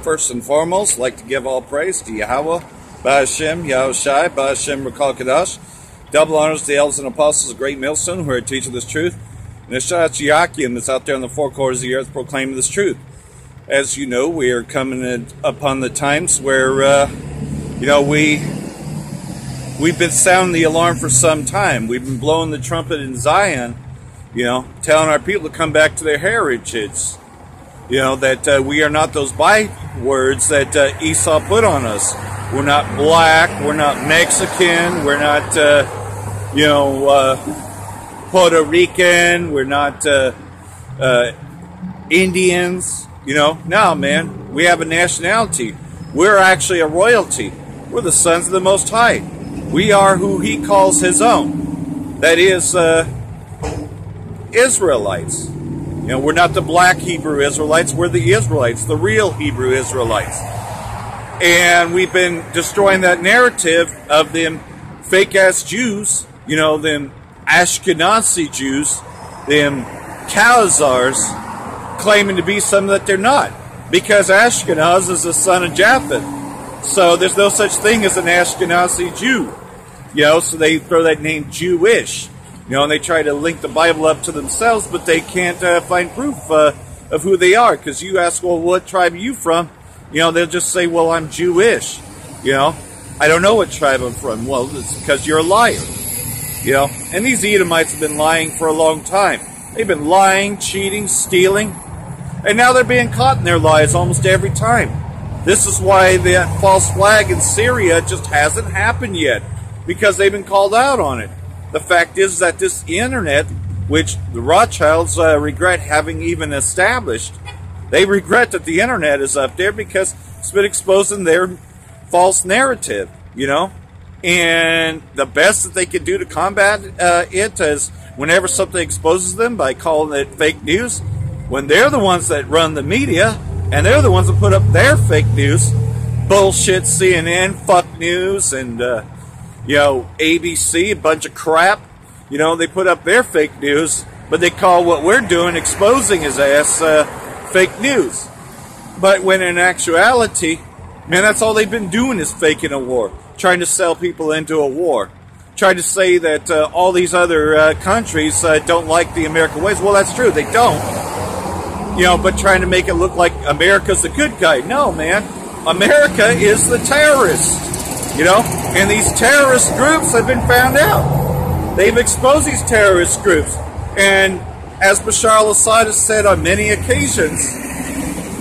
First and foremost, I'd like to give all praise to Yahweh, Ba'ashem, Yahushai, Ba'ashem, Rakal Kadash. Double honors to the elders and apostles of Great Millstone who are teaching this truth. And a shout out to Yakim that's out there in the four quarters of the earth proclaiming this truth. As you know, we are coming upon the times where, we've been sounding the alarm for some time. We've been blowing the trumpet in Zion, telling our people to come back to their heritage. That we are not those bywords that Esau put on us. We're not black, we're not Mexican, we're not, Puerto Rican, we're not Indians, No, man, we have a nationality. We're actually a royalty. We're the sons of the Most High. We are who He calls His own. That is, Israelites. We're not the black Hebrew Israelites, we're the Israelites, the real Hebrew Israelites. And we've been destroying that narrative of them fake-ass Jews, them Ashkenazi Jews, them Khazars, claiming to be something that they're not. Because Ashkenaz is the son of Japheth. So there's no such thing as an Ashkenazi Jew. So they throw that name Jewish. And they try to link the Bible up to themselves, but they can't find proof of who they are. Because you ask, well, what tribe are you from? They'll just say, well, I'm Jewish. I don't know what tribe I'm from. Well, it's because you're a liar. And these Edomites have been lying for a long time. They've been lying, cheating, stealing. And now they're being caught in their lies almost every time. This is why that false flag in Syria just hasn't happened yet. Because they've been called out on it. The fact is that this internet, which the Rothschilds regret having even established, they regret that the internet is up there because it's been exposing their false narrative, And the best that they can do to combat it is whenever something exposes them by calling it fake news, when they're the ones that run the media, and they're the ones that put up their fake news, bullshit CNN, fuck news, and ABC, a bunch of crap. They put up their fake news, but they call what we're doing, exposing his ass, fake news. But when in actuality, man, that's all they've been doing is faking a war. Trying to sell people into a war. Trying to say that all these other countries don't like the American ways. Well, that's true, they don't. But trying to make it look like America's the good guy. No, man. America is the terrorist. And these terrorist groups have been found out. They've exposed these terrorist groups. And as Bashar al-Assad has said on many occasions,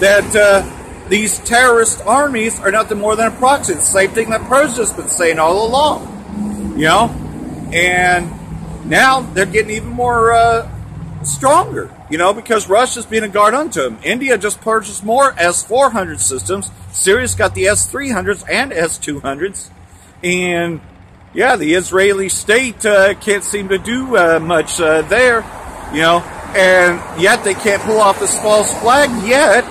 that these terrorist armies are nothing more than a proxy. It's the same thing that Persia's been saying all along. And now they're getting even more stronger, because Russia's being a guard unto them. India just purchased more S-400 systems. Syria's got the S-300s and S-200s. And, yeah, the Israeli state can't seem to do much there, And yet they can't pull off this false flag yet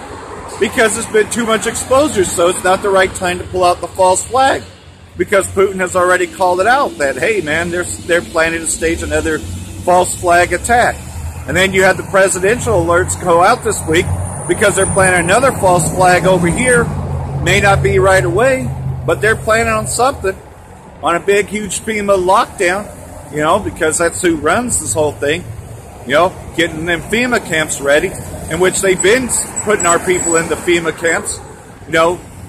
because there's been too much exposure. So it's not the right time to pull out the false flag. Because Putin has already called it out that, hey, man, they're planning to stage another false flag attack. And then you had the presidential alerts go out this week because they're planning another false flag over here. May not be right away, but they're planning on something, on a big, huge FEMA lockdown, because that's who runs this whole thing, getting them FEMA camps ready, in which they've been putting our people into FEMA camps,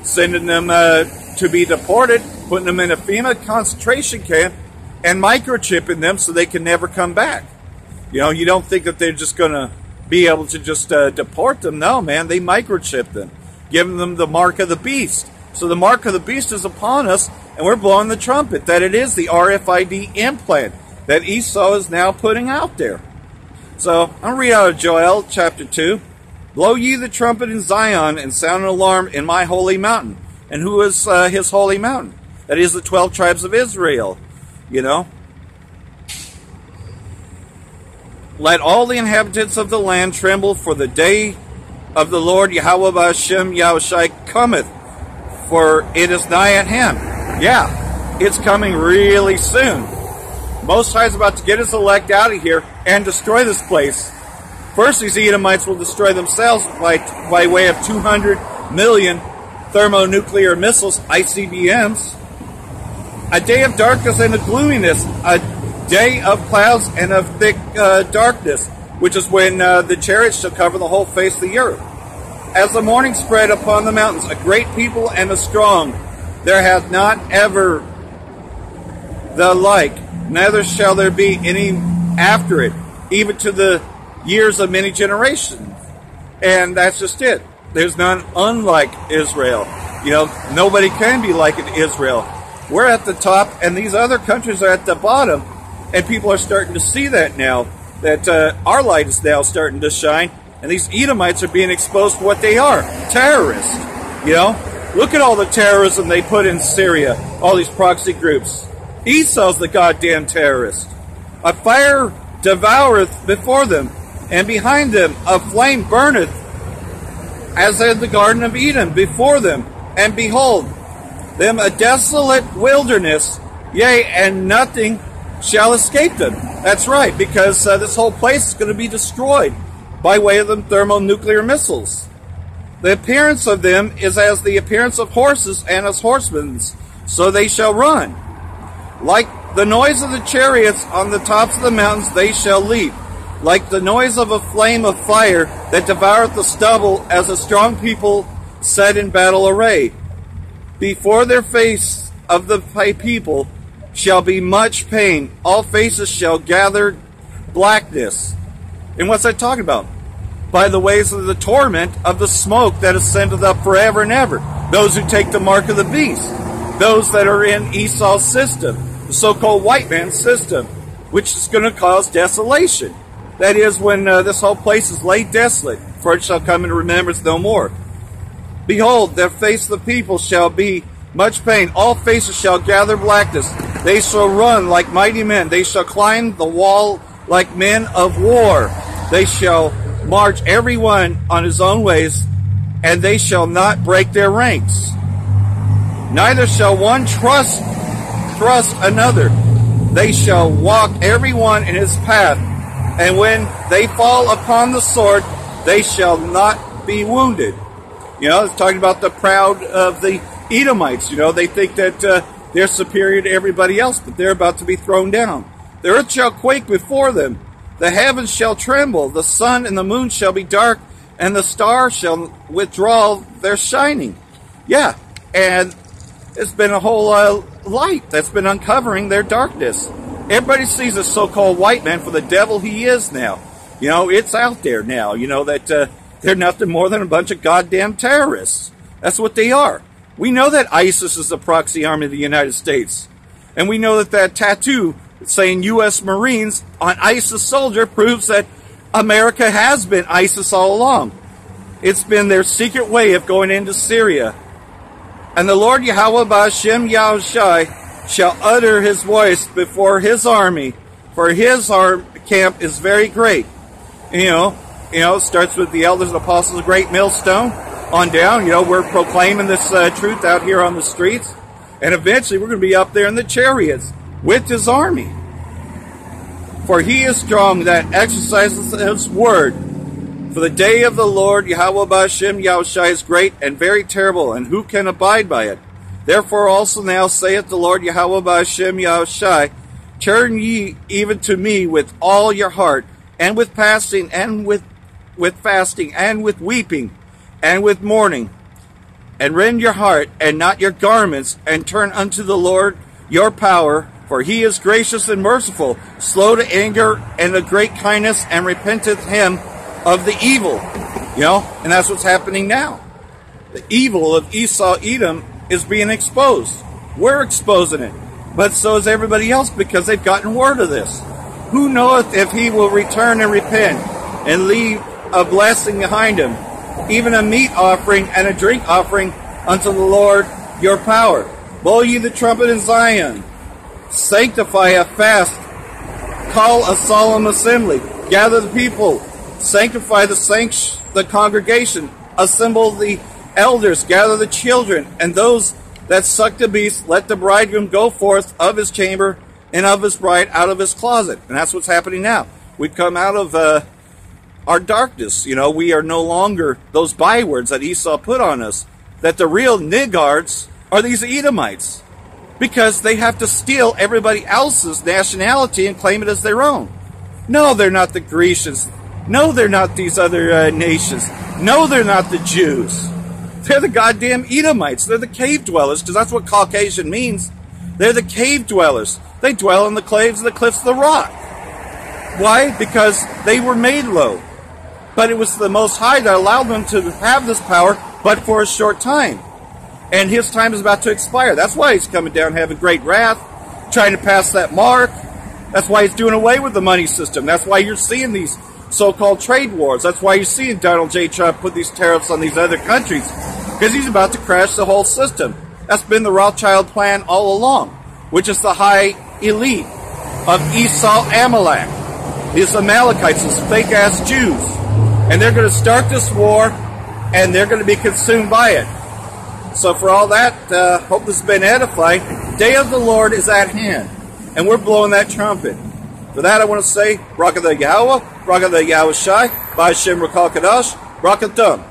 sending them to be deported, putting them in a FEMA concentration camp, and microchipping them so they can never come back. You don't think that they're just going to be able to just deport them. No, man, they microchip them, giving them the mark of the beast. So the mark of the beast is upon us, and we're blowing the trumpet that it is the RFID implant that Esau is now putting out there. So I'm going to read out of Joel chapter 2. Blow ye the trumpet in Zion and sound an alarm in my holy mountain. And who is his holy mountain? That is the 12 tribes of Israel, Let all the inhabitants of the land tremble, for the day of the Lord Yahweh Ba'ashem Yahushai cometh, for it is nigh at hand. Yeah, it's coming really soon. Most High is about to get his elect out of here and destroy this place. First, these Edomites will destroy themselves by way of 200 million thermonuclear missiles, ICBMs. A day of darkness and of gloominess, a day of clouds and of thick darkness, which is when the chariots shall cover the whole face of the earth. As the morning spread upon the mountains, a great people and a strong, there hath not ever the like, neither shall there be any after it, even to the years of many generations. And that's just it. There's none unlike Israel. You know, nobody can be like Israel. We're at the top, and these other countries are at the bottom, and people are starting to see that now, that our light is now starting to shine, and these Edomites are being exposed to what they are, terrorists. You know, look at all the terrorism they put in Syria, all these proxy groups. Esau's the goddamn terrorist. A fire devoureth before them, and behind them a flame burneth, as in the Garden of Eden before them, and behold, them a desolate wilderness, yea, and nothing shall escape them. That's right, because this whole place is going to be destroyed by way of them thermonuclear missiles. The appearance of them is as the appearance of horses and as horsemen, so they shall run. Like the noise of the chariots on the tops of the mountains they shall leap, like the noise of a flame of fire that devoureth the stubble, as a strong people set in battle array. Before their face of the people shall be much pain, all faces shall gather blackness. And what's that talking about? By the ways of the torment of the smoke that ascendeth up forever and ever. Those who take the mark of the beast. Those that are in Esau's system, the so-called white man's system, which is going to cause desolation. That is, when this whole place is laid desolate, for it shall come into remembrance no more. Behold, their face of the people shall be much pain. All faces shall gather blackness. They shall run like mighty men. They shall climb the wall like men of war. They shall march every one on his own ways, and they shall not break their ranks. Neither shall one thrust another. They shall walk every one in his path, and when they fall upon the sword, they shall not be wounded. You know, it's talking about the proud of the Edomites. You know, they think that they're superior to everybody else, but they're about to be thrown down. The earth shall quake before them. The heavens shall tremble. The sun and the moon shall be dark, and the stars shall withdraw their shining. Yeah, and it's been a whole light that's been uncovering their darkness. Everybody sees this so-called white man for the devil he is now. You know, it's out there now, you know, that they're nothing more than a bunch of goddamn terrorists. That's what they are. We know that ISIS is a proxy army of the United States. And we know that that tattoo saying U.S. Marines on ISIS soldier proves that America has been ISIS all along. It's been their secret way of going into Syria. And the Lord Yahweh Ba'ashem Yahushai shall utter his voice before his army, for his camp is very great. And, you know, it starts with the elders and apostles of Great Millstone on down. You know, we're proclaiming this truth out here on the streets. And eventually we're going to be up there in the chariots with his army. For he is strong that exercises his word. For the day of the Lord Yahweh Ba'ashem Yahushai is great and very terrible, and who can abide by it? Therefore also now saith the Lord Yahweh Ba'ashem Yahushai, turn ye even to me with all your heart, and with fasting, and with fasting, and with weeping, and with mourning, and rend your heart, and not your garments, and turn unto the Lord your power, for he is gracious and merciful, slow to anger, and of great kindness, and repenteth him of the evil. You know, and that's what's happening now. The evil of Esau, Edom, is being exposed. We're exposing it. But so is everybody else, because they've gotten word of this. Who knoweth if he will return and repent, and leave a blessing behind him, even a meat offering and a drink offering unto the Lord your power. Blow ye the trumpet in Zion. Sanctify a fast. Call a solemn assembly. Gather the people. Sanctify the congregation. Assemble the elders. Gather the children. And those that suck the beast, let the bridegroom go forth of his chamber, and of his bride out of his closet. And that's what's happening now. We've come out of our darkness. You know, we are no longer those bywords that Esau put on us. That the real Niggards are these Edomites. Because they have to steal everybody else's nationality and claim it as their own. No, they're not the Grecians. No, they're not these other nations. No, they're not the Jews. They're the goddamn Edomites. They're the cave dwellers, because that's what Caucasian means. They're the cave dwellers. They dwell in the caves and the cliffs of the rock. Why? Because they were made low. But it was the Most High that allowed them to have this power, but for a short time. And his time is about to expire. That's why he's coming down having great wrath, trying to pass that mark. That's why he's doing away with the money system. That's why you're seeing these so-called trade wars. That's why you're seeing Donald J. Trump put these tariffs on these other countries. Because he's about to crash the whole system. That's been the Rothschild plan all along. Which is the high elite of Esau Amalek. These Amalekites, these fake-ass Jews. And they're going to start this war, and they're going to be consumed by it. So for all that, hope this has been edifying. Day of the Lord is at hand, and we're blowing that trumpet. For that, I want to say, Barak the Yahweh, Barak the Yahweh Shai, Ba'Shem Rakal Kadash, Barak Atum.